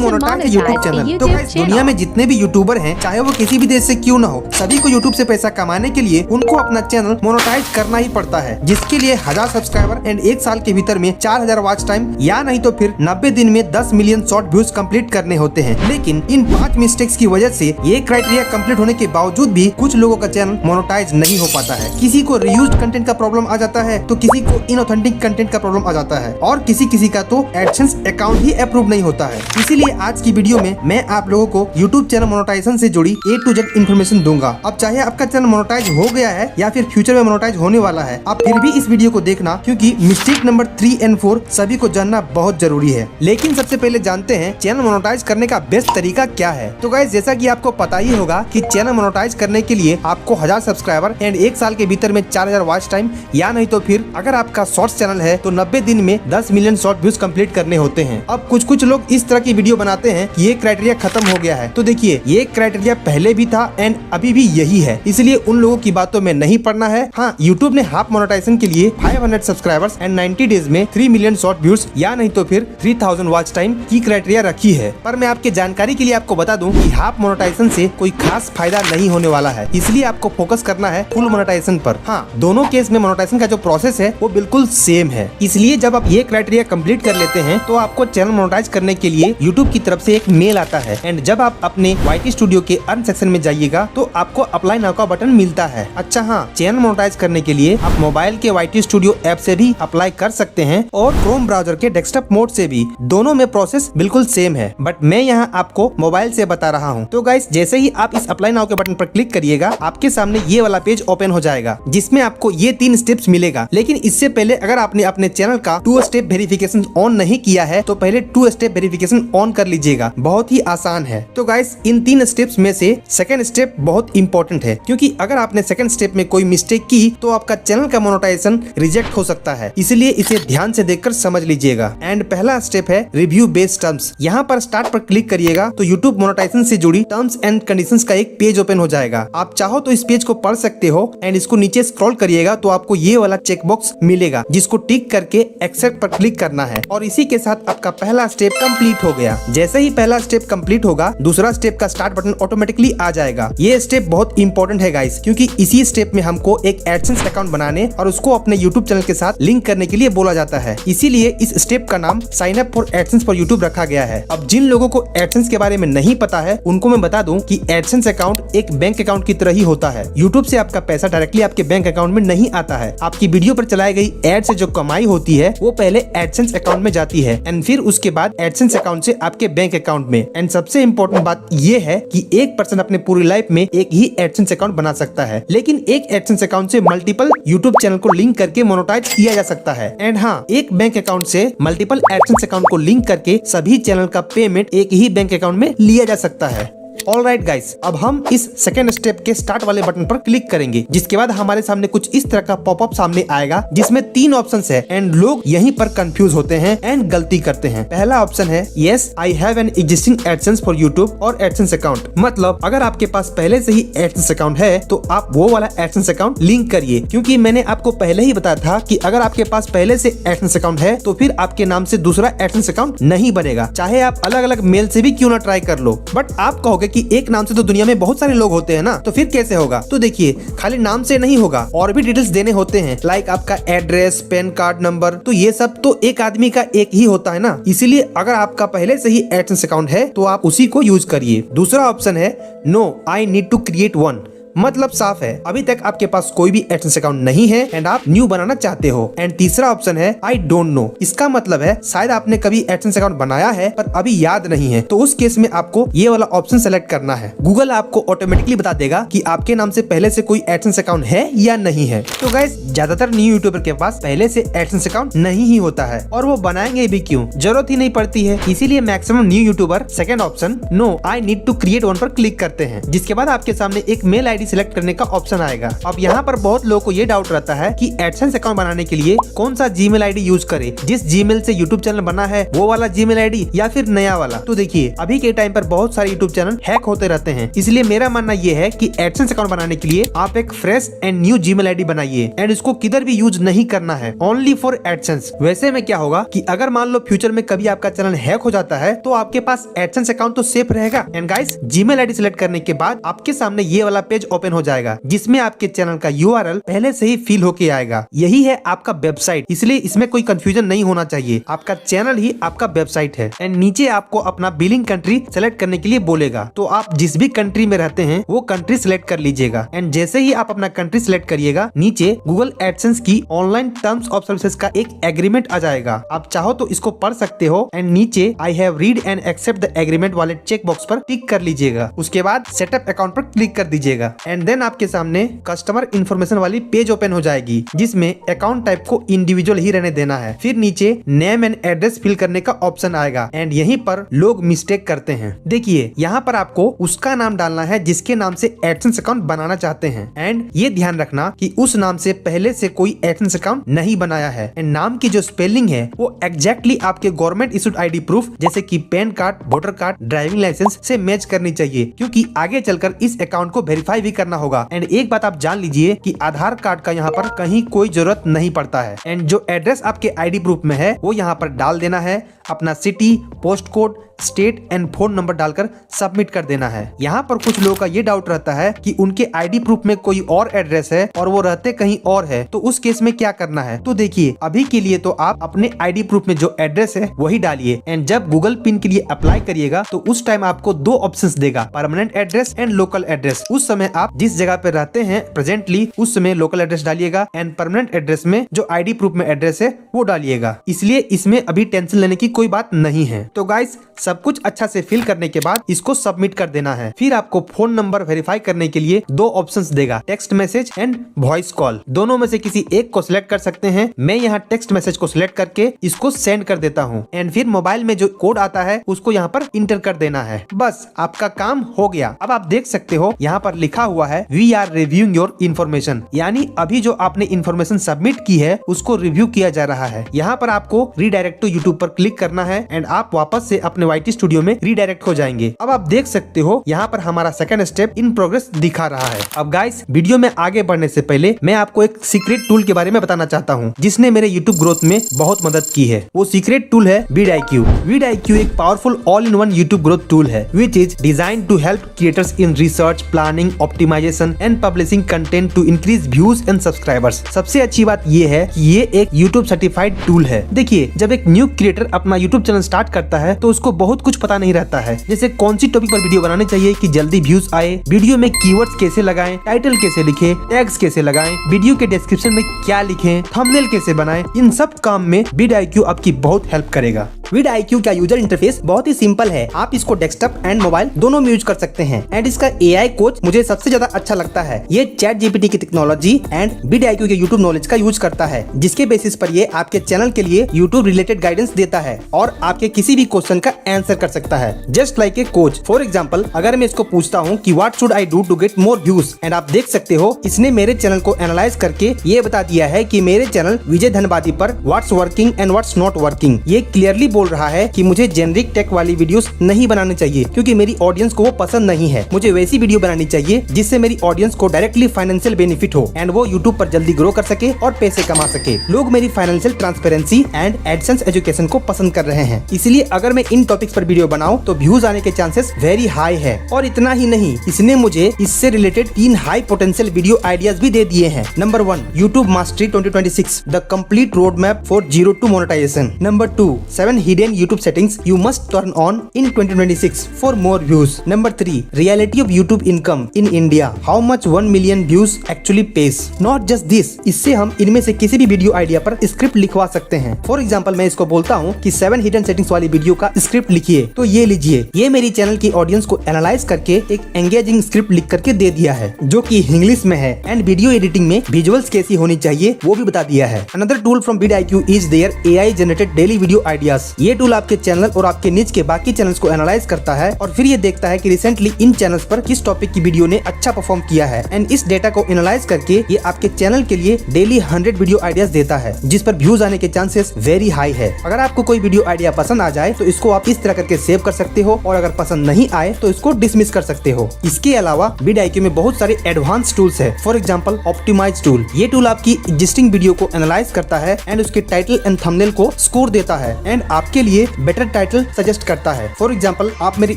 Monetise YouTube channel. तो guys दुनिया में जितने भी यूट्यूबर हैं, चाहे वो किसी भी देश से क्यों ना हो, सभी को यूट्यूब से पैसा कमाने के लिए उनको अपना चैनल मोनेटाइज करना ही पड़ता है, जिसके लिए 1000 सब्सक्राइबर एंड 1 साल के भीतर में 4000 वॉच टाइम या नहीं तो फिर 90 दिन में 10 मिलियन शॉर्ट व्यूज कंप्लीट करने होते हैं। लेकिन इन 5 मिस्टेक्स की वजह से ये क्राइटेरिया कंप्लीट होने के बावजूद भी कुछ लोगों का चैनल मोनेटाइज नहीं हो पाता है। किसी को रीयूज्ड कंटेंट का प्रॉब्लम आ जाता है, तो किसी को इनऑथेंटिक कंटेंट का प्रॉब्लम आ जाता है, और किसी का तो एडसेंस अकाउंट ही अप्रूव नहीं होता है। इसीलिए आज की वीडियो में मैं आप लोगों को यूट्यूब चैनल मोनेटाइजेशन से जुड़ी A to Z इन्फॉर्मेशन दूंगा। अब चाहे आपका चैनल मोनेटाइज हो गया है या फिर फ्यूचर में मोनेटाइज होने वाला है, आप फिर भी इस वीडियो को देखना, क्योंकि मिस्टेक नंबर 3 और 4 सभी को जानना बहुत जरूरी है। लेकिन सबसे पहले जानते हैं चैनल मोनेटाइज करने का बेस्ट तरीका क्या है। तो गाइस जैसा कि आपको पता ही होगा कि चैनल मोनेटाइज करने के लिए आपको 1000 सब्सक्राइबर एंड 1 साल के भीतर में 4000 वॉच टाइम या नहीं तो फिर अगर आपका शॉर्ट्स चैनल है तो 90 दिन में 10 मिलियन शॉर्ट व्यूज कंप्लीट करने होते हैं। अब कुछ लोग इस तरह की वीडियो बनाते हैं कि ये क्राइटेरिया खत्म हो गया है। तो देखिए, ये क्राइटेरिया पहले भी था एंड अभी भी यही है, इसलिए उन लोगों की बातों में नहीं पड़ना है। हाँ, यूट्यूब ने हाफ मोनेटाइजेशन के लिए 500 सब्सक्राइबर्स एंड 90 डेज में 3 मिलियन शॉर्ट व्यूज या नहीं तो फिर 3000 वॉच टाइम की क्राइटेरिया रखी है। पर मैं आपके जानकारी के लिए आपको बता दूं कि हाफ मोनेटाइजेशन से कोई खास फायदा नहीं होने वाला है, इसलिए आपको फोकस करना है फुल मोनेटाइजेशन पर। हाँ, दोनों केस में मोनेटाइजेशन का जो प्रोसेस है वो बिल्कुल सेम है। इसलिए जब आप ये क्राइटेरिया कंप्लीट कर लेते हैं तो आपको चैनल मोनेटाइज करने के लिए यूट्यूब की तरफ से एक मेल आता है, एंड जब आप अपने YT स्टूडियो के अर्न सेक्शन में जाइएगा तो आपको अप्लाई नाउ का बटन मिलता है। अच्छा हाँ, चैनल मोनेटाइज करने के लिए आप मोबाइल के YT स्टूडियो ऐप से भी अप्लाई कर सकते हैं और क्रोम ब्राउजर के डेस्कटॉप मोड से भी। दोनों में प्रोसेस बिल्कुल सेम है, बट मैं यहाँ आपको मोबाइल से बता रहा हूँ। तो गाइस जैसे ही आप इस अप्लाई नाउ के बटन पर क्लिक करिएगा, आपके सामने ये वाला पेज ओपन हो जाएगा, जिसमें आपको ये 3 स्टेप्स मिलेगा। लेकिन इससे पहले अगर आपने अपने चैनल का 2 स्टेप वेरिफिकेशन ऑन नहीं किया है तो पहले 2 स्टेप वेरिफिकेशन ऑन कर लीजिएगा। बहुत ही आसान है। तो गाइस इन 3 स्टेप्स में से सेकंड स्टेप बहुत इंपॉर्टेंट है, क्योंकि अगर आपने सेकंड स्टेप में कोई मिस्टेक की तो आपका चैनल का मोनेटाइजेशन रिजेक्ट हो सकता है, इसलिए इसे ध्यान से देखकर समझ लीजिएगा। एंड पहला स्टेप है रिव्यू बेस्ड टर्म्स। यहाँ पर स्टार्ट पर क्लिक करिएगा तो यूट्यूब मोनेटाइजेशन से जुड़ी टर्म्स एंड कंडीशंस का एक पेज ओपन हो जाएगा। आप चाहो तो इस पेज को पढ़ सकते हो, एंड इसको नीचे स्क्रॉल करिएगा तो आपको ये वाला चेकबॉक्स मिलेगा, जिसको टिक करके एक्सेप्ट पर क्लिक करना है, और इसी के साथ आपका पहला स्टेप कंप्लीट हो गया। जैसे ही पहला स्टेप कंप्लीट होगा, दूसरा स्टेप का स्टार्ट बटन ऑटोमेटिकली आ जाएगा। ये स्टेप बहुत इंपॉर्टेंट है गाइस, क्योंकि इसी स्टेप में हमको एक एडसेंस अकाउंट बनाने और उसको अपने यूट्यूब चैनल के साथ लिंक करने के लिए बोला जाता है। इसीलिए इस स्टेप का नाम sign up for AdSense for YouTube रखा गया है। अब जिन लोगों को एडसेंस के बारे में नहीं पता है, उनको मैं बता दूं कि एडसेंस अकाउंट एक बैंक अकाउंट की तरह ही होता है। यूट्यूब से आपका पैसा डायरेक्टली आपके बैंक अकाउंट में नहीं आता है। आपकी वीडियो पर चलाई गई एड से जो कमाई होती है वो पहले एडसेंस अकाउंट में जाती है, एंड फिर उसके बाद एडसेंस अकाउंट से आपके बैंक अकाउंट में। एंड सबसे इम्पोर्टेंट बात ये है कि एक पर्सन अपने पूरी लाइफ में एक ही एडसेंस अकाउंट बना सकता है, लेकिन एक एडसेंस अकाउंट से मल्टीपल यूट्यूब चैनल को लिंक करके मोनेटाइज किया जा सकता है। एंड हाँ, एक बैंक अकाउंट से मल्टीपल एडसेंस अकाउंट को लिंक करके सभी चैनल का पेमेंट एक ही बैंक अकाउंट में लिया जा सकता है। ऑलराइट गाइस, अब हम इस सेकेंड स्टेप के स्टार्ट वाले बटन पर क्लिक करेंगे, जिसके बाद हमारे सामने कुछ इस तरह का पॉपअप सामने आएगा, जिसमें 3 ऑप्शंस है, एंड लोग यहीं पर कंफ्यूज होते हैं एंड गलती करते हैं। पहला ऑप्शन है yes I have an existing AdSense for YouTube और एडसेंस अकाउंट। मतलब अगर आपके पास पहले से ही एडसेंस अकाउंट है तो आप वो वाला एडसेंस अकाउंट लिंक करिए, क्योंकि मैंने आपको पहले ही बताया था कि अगर आपके पास पहले से एडसेंस अकाउंट है तो फिर आपके नाम से दूसरा एडसेंस अकाउंट नहीं बनेगा, चाहे आप अलग अलग मेल से भी क्यों ना ट्राई कर लो। बट आप कहोगे कि एक नाम से तो दुनिया में बहुत सारे लोग होते हैं ना, तो फिर कैसे होगा? तो देखिए, खाली नाम से नहीं होगा, और भी डिटेल्स देने होते हैं, लाइक आपका एड्रेस, पैन कार्ड नंबर। तो ये सब तो एक आदमी का एक ही होता है ना, इसीलिए अगर आपका पहले से ही एडसेंस अकाउंट है तो आप उसी को यूज करिए। दूसरा ऑप्शन है no I need to create one. मतलब साफ है, अभी तक आपके पास कोई भी एडसेंस अकाउंट नहीं है एंड आप न्यू बनाना चाहते हो। एंड तीसरा ऑप्शन है आई डोंट नो। इसका मतलब है शायद आपने कभी एडसेंस अकाउंट बनाया है पर अभी याद नहीं है, तो उस केस में आपको ये वाला ऑप्शन सेलेक्ट करना है। गूगल आपको ऑटोमेटिकली बता देगा कि आपके नाम से पहले से कोई एडसेंस अकाउंट है या नहीं है। तो गाइस, ज्यादातर न्यू यूट्यूबर के पास पहले से एडसेंस अकाउंट नहीं ही होता है, और वो बनाएंगे भी क्यों, जरूरत ही नहीं पड़ती है। इसीलिए maximum new YouTuber second option no I need to create one पर क्लिक करते हैं, जिसके बाद आपके सामने एक मेल आईडी आईडी सिलेक्ट करने का ऑप्शन आएगा। अब यहाँ पर बहुत लोगों को ये डाउट रहता है कि एडसेंस अकाउंट बनाने के लिए कौन सा जीमेल आईडी यूज करे, जिस जीमेल से यूट्यूब चैनल बना है वो वाला जीमेल आईडी या फिर नया वाला। तो देखिए अभी के टाइम पर बहुत सारे यूट्यूब चैनल हैक होते रहते हैं, इसलिए मेरा मानना ये है कि एडसेंस अकाउंट बनाने के लिए आप एक fresh and new Gmail ID बनाइए एंड इसको किधर भी यूज नहीं करना है, ओनली फॉर एडसेंस। वैसे में क्या होगा कि अगर मान लो फ्यूचर में कभी आपका चैनल हैक हो जाता है तो आपके पास एडसेंस अकाउंट तो सेफ रहेगा। And guys, Gmail ID select करने के बाद आपके सामने ये वाला पेज ओपन हो जाएगा जिसमें आपके चैनल का यूआरएल पहले से ही फिल होके आएगा। यही है आपका वेबसाइट, इसलिए इसमें कोई कंफ्यूजन नहीं होना चाहिए। आपका चैनल ही आपका वेबसाइट है। एंड नीचे आपको अपना बिलिंग कंट्री सेलेक्ट करने के लिए बोलेगा, तो आप जिस भी कंट्री में रहते हैं वो कंट्री सिलेक्ट कर लीजिएगा। एंड जैसे ही आप अपना कंट्री सिलेक्ट करिएगा, नीचे गूगल एडसेंस की ऑनलाइन टर्म्स ऑफ सर्विसेज का एक एग्रीमेंट आ जाएगा। आप चाहो तो इसको पढ़ सकते हो। एंड नीचे I have read and accept the agreement वाले चेक बॉक्स पर टिक कर लीजिएगा। उसके बाद सेटअप अकाउंट पर क्लिक कर दीजिएगा। एंड देन आपके सामने कस्टमर इन्फॉर्मेशन वाली पेज ओपन हो जाएगी जिसमें अकाउंट टाइप को इंडिविजुअल ही रहने देना है। फिर नीचे नेम एंड एड्रेस फिल करने का ऑप्शन आएगा। एंड यहीं पर लोग मिस्टेक करते हैं। देखिए यहाँ पर आपको उसका नाम डालना है जिसके नाम से एडसेंस अकाउंट बनाना चाहते हैं। एंड ये ध्यान रखना कि उस नाम से पहले से कोई एडसेंस अकाउंट नहीं बनाया है। एंड नाम की जो स्पेलिंग है वो एग्जैक्टली आपके गवर्नमेंट इशूड आईडी प्रूफ जैसे कि PAN card, voter card, driving licence से मैच करनी चाहिए, क्योंकि आगे चलकर इस अकाउंट को वेरीफाई भी करना होगा। एंड एक बात आप जान लीजिए कि आधार कार्ड का यहाँ पर कहीं कोई जरूरत नहीं पड़ता है। एंड जो एड्रेस आपके आईडी प्रूफ में है वो यहाँ पर डाल देना है। अपना city, post code, state and phone number डालकर सबमिट कर देना है। यहाँ पर कुछ लोगों का ये डाउट रहता है कि उनके आईडी प्रूफ में कोई और एड्रेस है और वो रहते कहीं और है, तो उस केस में क्या करना है। तो देखिए अभी के लिए तो आप अपने आईडी प्रूफ में जो एड्रेस है वही डालिए। एंड जब गूगल पिन के लिए अप्लाई करिएगा तो उस टाइम आपको दो ऑप्शंस देगा, permanent address and local address. उस समय आप जिस जगह पे रहते हैं प्रेजेंटली उस समय लोकल एड्रेस डालिएगा एंड परमानेंट एड्रेस में जो आईडी प्रूफ में एड्रेस है वो डालिएगा। इसलिए इसमें अभी टेंशन लेने की कोई बात नहीं है। तो गाइस, सब कुछ अच्छा से फिल करने के बाद इसको सबमिट कर देना है। फिर आपको फोन नंबर वेरीफाई करने के लिए दो ऑप्शंस देगा, text message and voice call. दोनों में से किसी एक को सिलेक्ट कर सकते हैं। मैं यहाँ टेक्स्ट मैसेज को सिलेक्ट करके इसको सेंड कर देता हूँ। एंड फिर मोबाइल में जो कोड आता है उसको यहाँ पर इंटर कर देना है। बस आपका काम हो गया। अब आप देख सकते हो यहाँ पर लिखा हुआ है we are reviewing your information, यानी अभी जो आपने इन्फॉर्मेशन सबमिट की है उसको रिव्यू किया जा रहा है। यहाँ पर आपको रीडायरेक्ट टू यूट्यूब पर क्लिक करना है एंड आप वापस से अपने YT स्टूडियो में रीडायरेक्ट हो जाएंगे। अब आप देख सकते हो यहाँ पर हमारा सेकंड स्टेप इन प्रोग्रेस दिखा रहा है। अब गाइस, वीडियो में आगे बढ़ने से पहले मैं आपको एक सीक्रेट टूल के बारे में बताना चाहता हूँ जिसने मेरे यूट्यूब ग्रोथ में बहुत मदद की है। वो सीक्रेट टूल है vidIQ। vidIQ एक powerful all in one YouTube growth tool है which is design to help creators in research, planning, optimisation and publishing content to increase views and subscribers. सबसे अच्छी बात ये है कि ये एक यूट्यूब सर्टिफाइड टूल है। देखिए, जब एक न्यू क्रिएटर अपना यूट्यूब चैनल स्टार्ट करता है तो उसको बहुत कुछ पता नहीं रहता है, जैसे कौन सी टॉपिक पर वीडियो बनानी चाहिए कि जल्दी व्यूज आए, वीडियो में कीवर्ड्स कैसे लगाएं, टाइटल कैसे लिखें, टैग्स कैसे लगाएं, वीडियो के डिस्क्रिप्शन में क्या लिखें, थंबनेल कैसे बनाएं। इन सब काम में vidIQ आपकी बहुत हेल्प करेगा। vidIQ का यूजर इंटरफेस बहुत ही सिंपल है। आप इसको डेस्कटॉप एंड मोबाइल दोनों में यूज कर सकते हैं। एंड इसका AI कोच मुझे सबसे ज्यादा अच्छा लगता है। ये ChatGPT की टेक्नोलॉजी एंड vidIQ के YouTube नॉलेज का यूज करता है, जिसके बेसिस पर ये आपके चैनल के लिए YouTube रिलेटेड गाइडेंस देता है और आपके किसी भी क्वेश्चन का आंसर कर सकता है, just like a coach. For example, अगर मैं इसको पूछता हूँ कि what should I do to get more views, and आप देख सकते हो इसने मेरे चैनल को एनालाइज करके ये बता दिया है कि मेरे चैनल विजय धनबादी पर what's working and what's not working. ये क्लियरली बोल रहा है कि मुझे जेनरिक टेक वाली वीडियोस नहीं बनानी चाहिए क्योंकि मेरी ऑडियंस को वो पसंद नहीं है। मुझे वैसी वीडियो बनानी चाहिए जिससे मेरी ऑडियंस को डायरेक्टली फाइनेंशियल बेनिफिट हो एंड वो यूट्यूब पर जल्दी ग्रो कर सके और पैसे कमा सके। लोग मेरी financial transparency and AdSense education को पसंद कर रहे हैं, इसलिए अगर मैं इन टॉपिक्स पर वीडियो बनाऊं तो व्यूज आने के चांसेस वेरी हाई है। और इतना ही नहीं, इसने मुझे इससे related 3 high potential video ideas भी दे दिए हैं। Number 1, YouTube mastery 2026, the complete road map for zero to monetization. Number 2, 7 hidden YouTube settings you must turn on in 2026 for more views. Number 3, reality of YouTube income in India. How much 1 million views actually pays. Not just this, इससे हम इनमें से किसी भी video idea पर script लिखवा सकते हैं। फॉर एग्जाम्पल, मैं इसको बोलता हूँ कि 7 हिडन सेटिंग्स वाली वीडियो का स्क्रिप्ट स्क्रिप्ट लिखिए। तो ये लीजिए, ये मेरी चैनल की ऑडियंस को एनालाइज करके एक एंगेजिंग स्क्रिप्ट लिख करके दे दिया है, जो कि इंग्लिश में है एंड वीडियो एडिटिंग में विजुअल्स कैसी होनी चाहिए वो भी बता दिया है। Another tool from vidIQ is there AI generated daily video ideas. ये टूल आपके चैनल और आपके निच के बाकी चैनल्स को एनालाइज करता है और फिर ये देखता है कि रिसेंटली इन चैनल्स पर किस टॉपिक की वीडियो ने अच्छा परफॉर्म किया है एंड इस डेटा को एनालाइज करके ये आपके चैनल के लिए डेली 100 वीडियो आइडियाज देता है, जिस पर व्यूज आने के चांसेस वेरी हाई है। अगर आपको कोई वीडियो आइडिया पसंद आ जाए तो इसको आप इस तरह करके सेव कर सकते हो और अगर पसंद नहीं आए तो इसको डिसमिस कर सकते हो। इसके अलावा vidIQ में बहुत सारे एडवांस टूल्स है। फॉर एग्जाम्पल ऑप्टिमाइज टूल, ये टूल आपकी एग्जिस्टिंग वीडियो को एनालाइज करता है एंड उसके टाइटल एंड थंबनेल को स्कोर देता है एंड आपके लिए बेटर टाइटल सजेस्ट करता है। फॉर एग्जाम्पल आप मेरी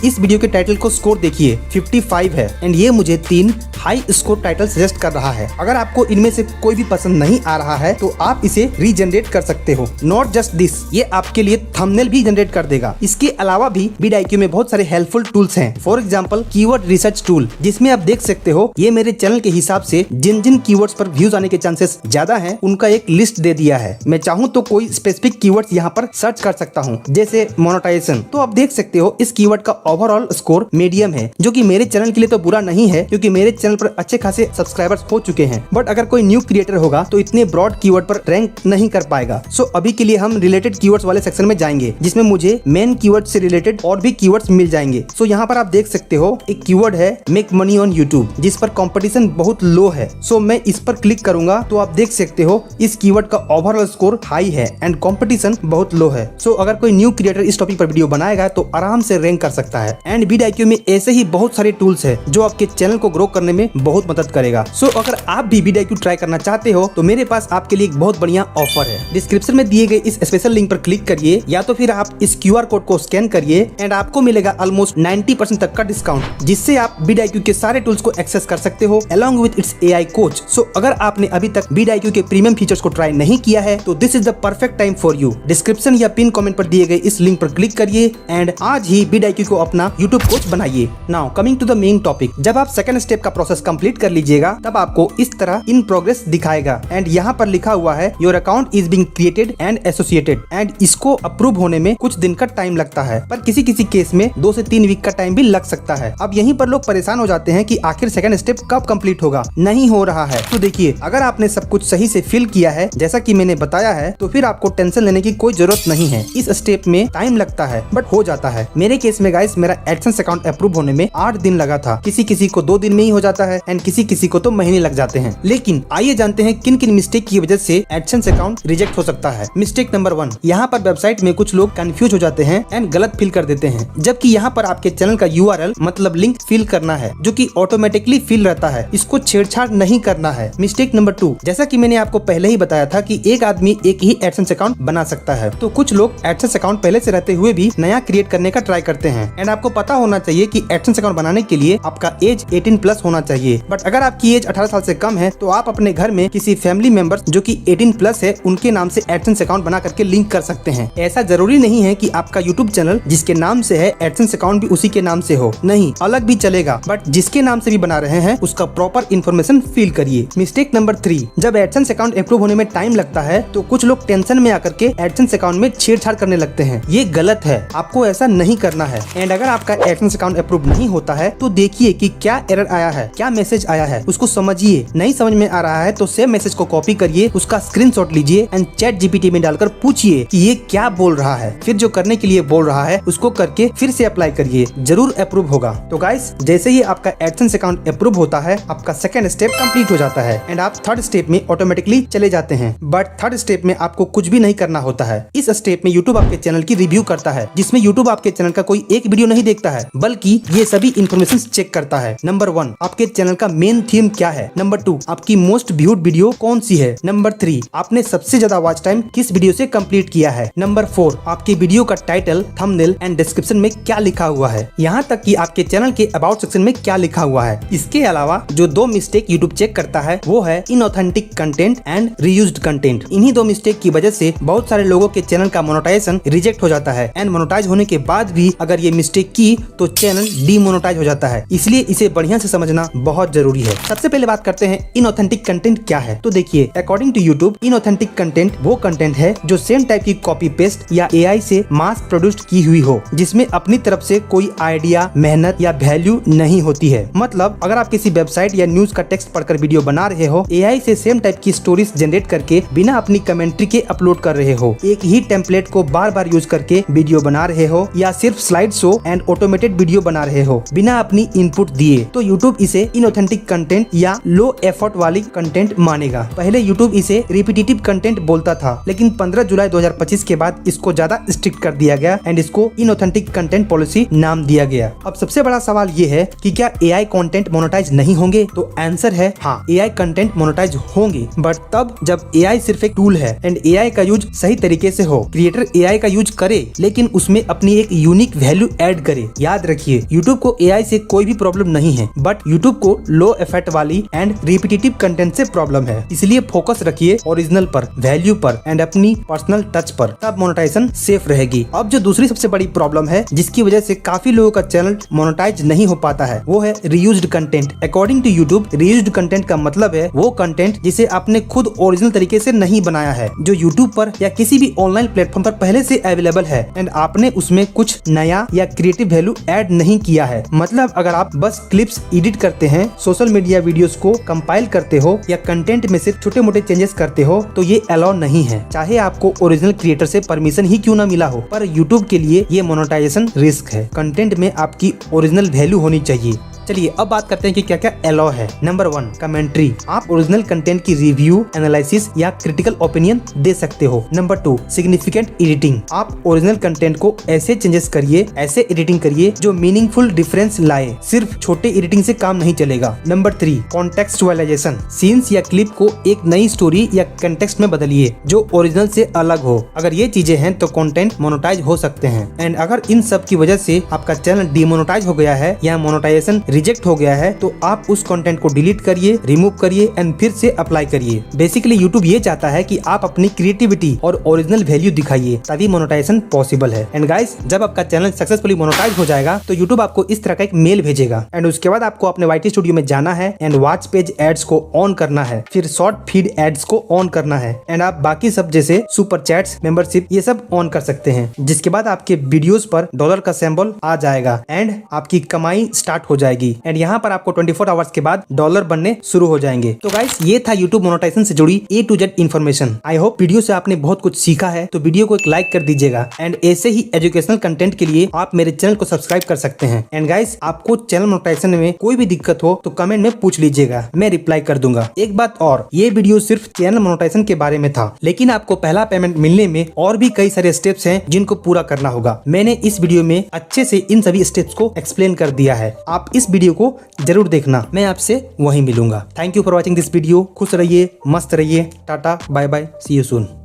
इस वीडियो के टाइटल को स्कोर देखिए 55 है एंड ये मुझे 3 हाई स्कोर टाइटल सजेस्ट कर रहा है। अगर आपको इनमें से कोई भी पसंद नहीं आ रहा है तो आप इसे रीजनरेट कर सकते हो। नॉट जस्ट दिस, ये आपके लिए थंबनेल भी जनरेट कर देगा। इसके अलावा भी vidIQ में बहुत सारे हेल्पफुल टूल्स हैं। For example keyword research tool, जिसमें आप देख सकते हो ये मेरे चैनल के हिसाब से जिन जिन कीवर्ड्स पर व्यूज आने के चांसेस ज्यादा हैं उनका एक लिस्ट दे दिया है। मैं चाहूँ तो कोई स्पेसिफिक कीवर्ड्स यहाँ पर सर्च कर सकता हूँ, जैसे मोनेटाइजेशन। तो आप देख सकते हो इस कीवर्ड का ओवरऑल स्कोर मीडियम है, जो कि मेरे चैनल के लिए तो बुरा नहीं है क्योंकि मेरे चैनल पर अच्छे खासे सब्सक्राइबर्स हो चुके हैं। बट अगर कोई न्यू क्रिएटर होगा तो इतने ब्रॉड कीवर्ड पर रैंक नहीं कर पाएगा। सो अभी के लिए हम रिलेटेड कीवर्ड्स वाले सेक्शन में जाएंगे, जिसमें मुझे मेन कीवर्ड से रिलेटेड और भी कीवर्ड्स मिल जाएंगे। सो यहाँ पर आप देख सकते हो एक कीवर्ड है मेक मनी ऑन यूट्यूब, जिस पर कंपटीशन बहुत लो है। सो मैं इस पर क्लिक करूंगा तो आप देख सकते हो इस कीवर्ड का ओवरऑल स्कोर हाई है एंड कंपटीशन बहुत लो है। सो अगर कोई न्यू क्रिएटर इस टॉपिक पर वीडियो बनाएगा तो आराम से रैंक कर सकता है। एंड vidIQ में ऐसे ही बहुत सारे टूल्स है जो आपके चैनल को ग्रो करने में बहुत मदद करेगा। सो अगर आप भी vidIQ ट्राई करना चाहते हो तो मेरे पास आपके लिए एक बहुत बढ़िया ऑफर है। डिस्क्रिप्शन में दिए गए इस स्पेशल लिंक पर क्लिक करिए या तो फिर आप इस QR कोड को स्कैन करिए एंड आपको मिलेगा ऑलमोस्ट 90% तक का डिस्काउंट, जिससे आप vidIQ के सारे टूल्स को एक्सेस कर सकते हो along with its AI coach. So अगर आपने अभी तक vidIQ के प्रीमियम फीचर्स को ट्राई नहीं किया है तो this is the perfect time for you. Description या पिन कमेंट पर दिए गए इस लिंक पर क्लिक करिए एंड आज ही vidIQ को अपना YouTube कोच बनाइए। Now coming to the main topic, जब आप सेकंड स्टेप का प्रोसेस कंप्लीट कर लीजिएगा तब आपको इस तरह इन प्रोग्रेस दिखाएगा एंड यहाँ पर लिखा हुआ है your account is being created and associated and इसको अप्रूव होने में कुछ दिन का टाइम लगता है, पर किसी किसी केस में 2 से 3 वीक का टाइम भी लग सकता है। अब यहीं पर लोग परेशान हो जाते हैं कि आखिर सेकंड स्टेप कब कंप्लीट होगा, नहीं हो रहा है। तो देखिए, अगर आपने सब कुछ सही से फिल किया है जैसा कि मैंने बताया है तो फिर आपको टेंशन लेने की कोई जरूरत नहीं है। इस स्टेप में टाइम लगता है बट हो जाता है। मेरे केस में गाइस मेरा एडसेंस अकाउंट अप्रूव होने में 8 दिन लगा था। किसी किसी को 2 दिन में ही हो जाता है एंड किसी किसी को तो महीने लग जाते हैं। लेकिन आइए जानते हैं किन किन मिस्टेक की वजह से एडसेंस अकाउंट रिजेक्ट हो सकता है। मिस्टेक नंबर 1, यहाँ पर वेबसाइट में कुछ लोग कंफ्यूज हो जाते हैं एंड गलत फिल कर देते हैं, जबकि यहाँ पर आपके चैनल का URL मतलब लिंक फिल करना है जो कि ऑटोमेटिकली फिल रहता है। इसको छेड़छाड़ नहीं करना है। मिस्टेक नंबर 2, जैसा कि मैंने आपको पहले ही बताया था कि एक आदमी एक ही एडसेंस अकाउंट बना सकता है, तो कुछ लोग एडसेंस अकाउंट पहले से रहते हुए भी नया क्रिएट करने का ट्राई करते हैं। एंड आपको पता होना चाहिए कि एडसेंस अकाउंट बनाने के लिए आपका एज 18+ होना चाहिए। बट अगर आपकी एज 18 साल से कम है तो आप अपने घर में किसी फैमिली मेंबर्स जो कि 18+ है उनके नाम से एडसेंस अकाउंट बना करके लिंक कर सकते हैं। ऐसा जरूरी नहीं है कि आपका यूट्यूब चैनल जिसके नाम से है एडसेंस अकाउंट भी उसी के नाम से हो, नहीं, अलग भी चलेगा, बट जिसके नाम से भी बना रहे हैं उसका प्रॉपर इन्फॉर्मेशन फिल करिए। मिस्टेक नंबर 3, जब एडसेंस अकाउंट अप्रूव होने में टाइम लगता है तो कुछ लोग टेंशन में आकर के एडसेंस अकाउंट में छेड़छाड़ करने लगते हैं। ये गलत है, आपको ऐसा नहीं करना है। एंड अगर आपका एडसेंस अकाउंट अप्रूव नहीं होता है तो देखिए कि क्या एरर आया है, क्या मैसेज आया है, उसको समझिए। नहीं समझ में आ रहा है तो सेम मैसेज को कॉपी करिए, उसका स्क्रीनशॉट लीजिए एंड ChatGPT में डालकर पूछिए कि ये क्या बोल रहा है। फिर जो करने के लिए बोल रहा है उसको करके फिर से अप्लाई करिए, जरूर अप्रूव होगा। तो गाइस, जैसे ही आपका एडसेंस अकाउंट अप्रूव होता है आपका सेकंड स्टेप कंप्लीट हो जाता है एंड आप थर्ड स्टेप में ऑटोमेटिकली चले जाते हैं। बट थर्ड स्टेप में आपको कुछ भी नहीं करना होता है। इस स्टेप में यूट्यूब आपके चैनल की रिव्यू करता है, जिसमें यूट्यूब आपके चैनल का कोई एक वीडियो नहीं देखता है बल्कि ये सभी इन्फॉर्मेशन चेक करता है। नंबर 1, आपके चैनल का मेन थीम क्या है। नंबर 2, आपकी मोस्ट व्यूड वीडियो कौन सी है। नंबर 3, आपने सबसे ज्यादा वॉच टाइम किस वीडियो से कंप्लीट किया है। नंबर 4, आपके वीडियो का टाइटल, थंबनेल एंड डिस्क्रिप्शन में क्या लिखा हुआ है, यहाँ तक कि आपके चैनल के अबाउट सेक्शन में क्या लिखा हुआ है। इसके अलावा जो 2 मिस्टेक यूट्यूब चेक करता है वो है inauthentic content and reused content. इन्हीं 2 मिस्टेक की वजह से बहुत सारे लोगों के चैनल का मोनेटाइजेशन रिजेक्ट हो जाता है एंड मोनेटाइज होने के बाद भी अगर ये मिस्टेक की तो चैनल डीमोनेटाइज हो जाता है। इसलिए इसे बढ़िया से समझना बहुत जरूरी है। सबसे पहले बात करते हैं इनऑथेंटिक कंटेंट क्या है। तो देखिए, according to YouTube inauthentic content वो कंटेंट है जो सेम टाइप की कॉपी पेस्ट या AI से मास प्रोड्यूस्ड पोस्ट की हुई हो, जिसमें अपनी तरफ से कोई आइडिया, मेहनत या वैल्यू नहीं होती है। मतलब अगर आप किसी वेबसाइट या न्यूज का टेक्स्ट पढ़कर वीडियो बना रहे हो, एआई से सेम टाइप की स्टोरीज जनरेट करके बिना अपनी कमेंट्री के अपलोड कर रहे हो, एक ही टेम्पलेट को बार बार यूज करके वीडियो बना रहे हो, या सिर्फ slide show and automated video बना रहे हो बिना अपनी इनपुट दिए, तो यूट्यूब इसे इनऑथेंटिक कंटेंट या लो एफर्ट वाली कंटेंट मानेगा। पहले यूट्यूब इसे रिपीटेटिव कंटेंट बोलता था, लेकिन 15 जुलाई 2025 के बाद इसको ज्यादा स्ट्रिक्ट कर दिया गया एंड इसको इनऑथेंटिक कंटेंट पॉलिसी नाम दिया गया। अब सबसे बड़ा सवाल ये है कि क्या एआई कंटेंट मोनेटाइज नहीं होंगे? तो आंसर है हाँ, एआई कंटेंट मोनेटाइज होंगे, बट तब जब एआई सिर्फ एक टूल है एंड एआई का यूज सही तरीके से हो। क्रिएटर एआई का यूज करे लेकिन उसमें अपनी एक यूनिक वैल्यू ऐड करे। याद रखिए, यूट्यूब को एआई से कोई भी प्रॉब्लम नहीं है, बट यूट्यूब को लो इफेक्ट वाली एंड रिपीटेटिव कंटेंट से प्रॉब्लम है। इसलिए फोकस रखिए ओरिजिनल पर, वैल्यू पर एंड अपनी पर्सनल टच पर, तब मोनेटाइजेशन सेफ रहेगी। अब जो दूसरी सबसे बड़ी प्रॉब्लम है जिसकी वजह से काफी लोगों का चैनल मोनेटाइज नहीं हो पाता है, वो है reused content. According to YouTube, reused content का मतलब है वो कंटेंट जिसे आपने खुद ओरिजिनल तरीके से नहीं बनाया है, जो यूट्यूब पर या किसी भी ऑनलाइन प्लेटफॉर्म पर पहले से अवेलेबल है एंड आपने उसमें कुछ नया या क्रिएटिव वैल्यू ऐड नहीं किया है। मतलब अगर आप बस क्लिप्स एडिट करते हैं, सोशल मीडिया वीडियोस को कंपाइल करते हो या कंटेंट में सिर्फ छोटे मोटे चेंजेस करते हो, तो ये अलाउ नहीं है, चाहे आपको ओरिजिनल क्रिएटर से परमिशन ही क्यों ना मिला हो। पर यूट्यूब के लिए ये मोनेटाइजेशन रिस्क है। कंटेंट में आपकी ओरिजिनल वैल्यू होनी चाहिए। चलिए अब बात करते हैं कि क्या क्या अलाउ है। Number 1, commentary. आप ओरिजिनल कंटेंट की रिव्यू, एनालिसिस या क्रिटिकल ओपिनियन दे सकते हो। Number 2, significant editing. आप ओरिजिनल कंटेंट को ऐसे चेंजेस करिए, ऐसे एडिटिंग करिए जो मीनिंगफुल डिफरेंस लाए, सिर्फ छोटे एडिटिंग से काम नहीं चलेगा। नंबर 3, कॉन्टेक्सचुअलाइजेशन। सीन्स या क्लिप को एक नई स्टोरी या कंटेक्स्ट में बदलिए जो ओरिजिनल से अलग हो। अगर ये चीजें हैं तो कंटेंट मोनेटाइज हो सकते हैं। एंड अगर इन सब की वजह से आपका चैनल डीमोनेटाइज हो गया है या मोनेटाइजेशन रिजेक्ट हो गया है, तो आप उस कंटेंट को डिलीट करिए, रिमूव करिए एंड फिर से अप्लाई करिए। बेसिकली यूट्यूब ये चाहता है कि आप अपनी क्रिएटिविटी और ओरिजिनल वैल्यू दिखाइए, तभी मोनेटाइजेशन पॉसिबल है। एंड गाइस, जब आपका चैनल सक्सेसफुली मोनेटाइज हो जाएगा तो यूट्यूब आपको इस तरह का एक मेल भेजेगा एंड उसके बाद आपको अपने वाईटी स्टूडियो में जाना है एंड वॉच पेज एड्स को ऑन करना है, फिर शॉर्ट फीड एड्स को ऑन करना है एंड आप बाकी सब जैसे सुपर चैट्स, मेंबरशिप ये सब ऑन कर सकते हैं, जिसके बाद आपके वीडियोस पर डॉलर का सिंबल आ जाएगा एंड आपकी कमाई स्टार्ट हो जाएगी। एंड यहाँ पर आपको 24 आवर्स के बाद डॉलर बनने शुरू हो जाएंगे। तो गाइस, ये था यूट्यूब मोनेटाइजेशन से जुड़ी A to Z information. I hope video से आपने बहुत कुछ सीखा है, तो वीडियो को एक लाइक कर दीजिएगा एंड ऐसे ही एजुकेशनल कंटेंट के लिए आप मेरे चैनल को सब्सक्राइब कर सकते हैं। एंड गाइस, आपको चैनल मोनेटाइजेशन में कोई भी दिक्कत हो तो कमेंट में पूछ लीजिएगा, मैं रिप्लाई कर दूंगा। एक बात और, ये वीडियो सिर्फ चैनल मोनेटाइजेशन के बारे में था, लेकिन आपको पहला पेमेंट मिलने में और भी कई सारे स्टेप्स हैं जिनको पूरा करना होगा। मैंने इस वीडियो में अच्छे से इन सभी स्टेप्स को एक्सप्लेन कर दिया है। आप इस वीडियो को जरूर देखना, मैं आपसे वहीं मिलूंगा। Thank you for watching this video. खुश रहिए, मस्त रहिए, टाटा, bye bye, see you soon.